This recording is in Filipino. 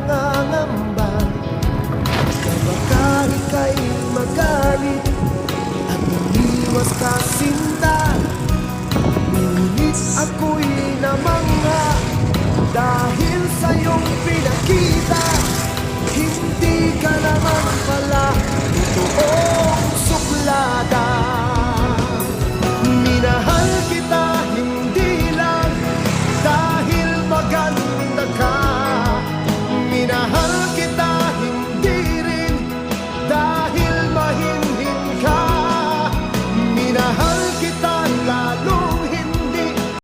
nangangamba na baka ika'y magalit at umiwas ka sinta. Ngunit ako'y namangha dahil sa iyong pinag